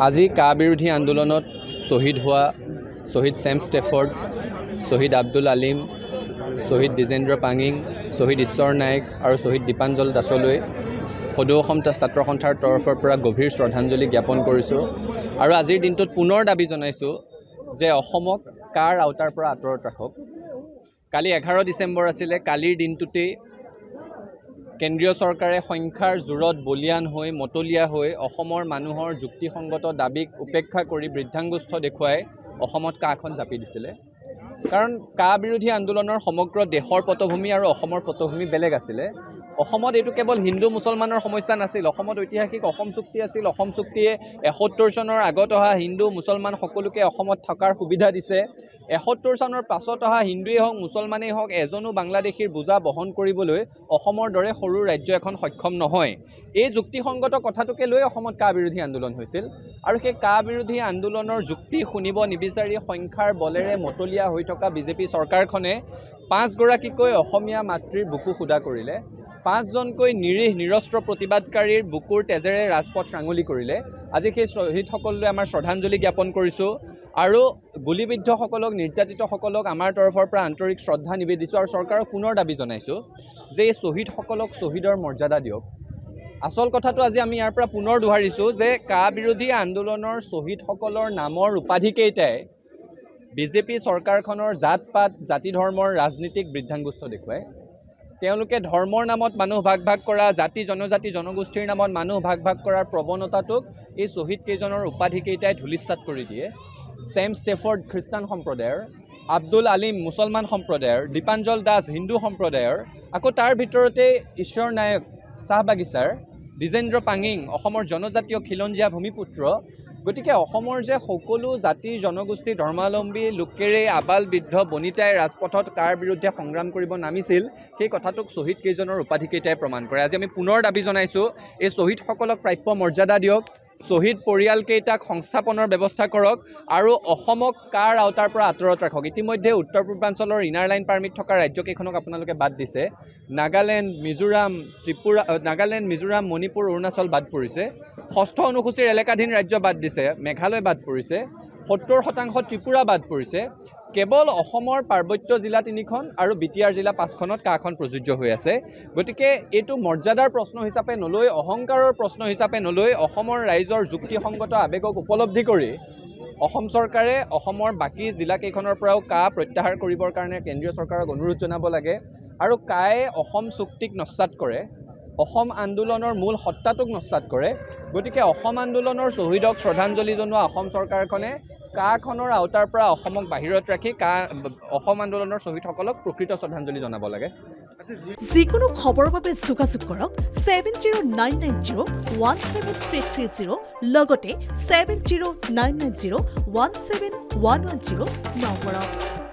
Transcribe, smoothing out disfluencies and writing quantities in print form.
আজি কা বিৰোধী আন্দোলনত শ্বহীদ হোৱা শ্বহীদ ছেম ষ্টেফৰ্ড, শ্বহীদ আব্দুল আলিম, শ্বহীদ দ্বিজেন্দ্ৰ পাঙিং, শ্বহীদ ঈশ্বৰ নায়ক আৰু শ্বহীদ দীপাঞ্জল দাসলৈ সদৌ অসম ছাত্ৰ সন্থাৰ তৰফৰ পৰা গভীৰ শ্ৰদ্ধাঞ্জলি জ্ঞাপন কৰিছোঁ। আৰু আজিৰ দিনটোত পুনৰ দাবী জনাইছোঁ যে অসমক কাৰ আওতাৰ পৰা আঁতৰত ৰাখক। কালি 11 ডিচেম্বৰ আছিলে। কালিৰ দিনটোতেই কেন্দ্ৰীয় চৰকাৰে সংখ্যাৰ জোৰত বলিয়ান হৈ মতলীয়া হৈ অসমৰ মানুহৰ যুক্তিসংগত দাবীক উপেক্ষা কৰি বৃদ্ধাংগুষ্ঠ দেখুৱাই অসমত কাখন জাপি দিছিলে। কাৰণ কা বিৰোধী আন্দোলনৰ সমগ্ৰ দেশৰ পটভূমি আৰু অসমৰ পটভূমি বেলেগ আছিলে। অসমত এইটো কেৱল হিন্দু মুছলমানৰ সমস্যা নাছিল। অসমত ঐতিহাসিক অসম চুক্তি আছিল। অসম চুক্তিয়ে 71 চনৰ আগত অহা হিন্দু মুছলমান সকলোকে অসমত থকাৰ সুবিধা দিছে। 71 চনৰ পাছত অহা হিন্দুৱেই হওক মুছলমানেই হওক এজনো বাংলাদেশীৰ বোজা বহন কৰিবলৈ অসমৰ দৰে সৰু ৰাজ্য এখন সক্ষম নহয়। এই যুক্তিসংগত কথাটোকে লৈ অসমত কা বিৰোধী আন্দোলন হৈছিল। আৰু সেই কা বিৰোধী আন্দোলনৰ যুক্তি শুনিব নিবিচাৰি সংখ্যাৰ বলেৰে মতলীয়া হৈ থকা বিজেপি চৰকাৰখনে 5 গৰাকীকৈ অসমীয়া মাতৃৰ বুকু সুদা কৰিলে। 5 জনকৈ নিৰীহ নিৰস্ত্ৰ প্ৰতিবাদকাৰীৰ বুকুৰ তেজেৰে ৰাজপথ ৰাঙলি কৰিলে। আজি সেই শ্বহীদসকললৈ আমাৰ শ্ৰদ্ধাঞ্জলি জ্ঞাপন কৰিছোঁ আৰু গুলীবিদ্ধসকলক নিৰ্যাতিতসকলক আমাৰ তৰফৰ পৰা আন্তৰিক শ্ৰদ্ধা নিবেদিছোঁ আৰু চৰকাৰক পুনৰ দাবী জনাইছোঁ যে এই শ্বহীদসকলক শ্বহীদৰ মৰ্যাদা দিয়ক। আচল কথাটো আজি আমি ইয়াৰ পৰা পুনৰ দোহাৰিছোঁ যে কা বিৰোধী আন্দোলনৰ শ্বহীদসকলৰ নামৰ উপাধিকেইটাই বিজেপি চৰকাৰখনৰ জাত পাত জাতি ধৰ্মৰ ৰাজনীতিক বৃদ্ধাংগুষ্ঠ দেখুৱায়। তেওঁলোকে ধৰ্মৰ নামত মানুহ ভাগ ভাগ কৰা, জাতি জনজাতি জনগোষ্ঠীৰ নামত মানুহ ভাগ ভাগ কৰাৰ প্ৰৱণতাটোক এই শ্বহীদকেইজনৰ উপাধিকেইটাই ধূলিসাৎ কৰি দিয়ে। ছেম ষ্টেফৰ্ড খ্ৰীষ্টান সম্প্ৰদায়ৰ, আব্দুল আলিম মুছলমান সম্প্ৰদায়ৰ, দীপাঞ্জল দাস হিন্দু সম্প্ৰদায়ৰ, আকৌ তাৰ ভিতৰতে ঈশ্বৰ নায়ক চাহ বাগিচাৰ, দ্বিজেন্দ্ৰ পাঙিং অসমৰ জনজাতীয় খিলঞ্জীয়া ভূমিপুত্ৰ। গতিকে অসমৰ যে সকলো জাতি জনগোষ্ঠী ধৰ্মাৱলম্বী লোকেৰে আবাল বৃদ্ধ বনিতাই ৰাজপথত কাৰ বিৰুদ্ধে সংগ্ৰাম কৰিব নামিছিল সেই কথাটোক শ্বহীদকেইজনৰ উপাধিকেইটাই প্ৰমাণ কৰে। আজি আমি পুনৰ দাবী জনাইছোঁ এই শ্বহীদসকলক প্ৰাপ্য মৰ্যাদা দিয়ক, শ্বহীদ পৰিয়ালকেইটাক সংস্থাপনৰ ব্যৱস্থা কৰক আৰু অসমক কাৰ আওতাৰ পৰা আঁতৰত ৰাখক। ইতিমধ্যে উত্তৰ পূৰ্বাঞ্চলৰ ইনাৰ লাইন পাৰ্মিট থকা ৰাজ্যকেইখনক আপোনালোকে বাদ দিছে। নাগালেণ্ড, মিজোৰাম, মণিপুৰ, অৰুণাচল বাদ পৰিছে। 6ষ্ঠ অনুসূচীৰ এলেকাধীন ৰাজ্য বাদ দিছে। মেঘালয় বাদ পৰিছে। 70% ত্ৰিপুৰা বাদ পৰিছে। কেৱল অসমৰ পাৰ্বত্য জিলা 3খন আৰু বিটিআৰ জিলা 5খনত কাখন প্ৰযোজ্য হৈ আছে। গতিকে এইটো মৰ্যাদাৰ প্ৰশ্ন হিচাপে নলৈ, অহংকাৰৰ প্ৰশ্ন হিচাপে নলৈ অসমৰ ৰাইজৰ যুক্তিসংগত আৱেগক উপলব্ধি কৰি অসম চৰকাৰে অসমৰ বাকী জিলাকেইখনৰ পৰাও কা প্ৰত্যাহাৰ কৰিবৰ কাৰণে কেন্দ্ৰীয় চৰকাৰক অনুৰোধ জনাব লাগে। আৰু কায়ে অসম চুক্তিক নস্যাৎ কৰে, অসম আন্দোলনৰ মূল সত্তাটোক নস্যাৎ কৰে। গতিকে অসম আন্দোলনৰ শ্বহীদক শ্ৰদ্ধাঞ্জলি জনোৱা অসম চৰকাৰখনে কাখনৰ আওতাৰ পৰা অসমক বাহিৰত ৰাখি অসম আন্দোলনৰ শ্বহীদসকলক প্ৰকৃত শ্ৰদ্ধাঞ্জলি জনাব লাগে। যিকোনো খবৰৰ বাবে যোগাযোগ কৰক 7099017330 লগতে 7099017110 নম্বৰত।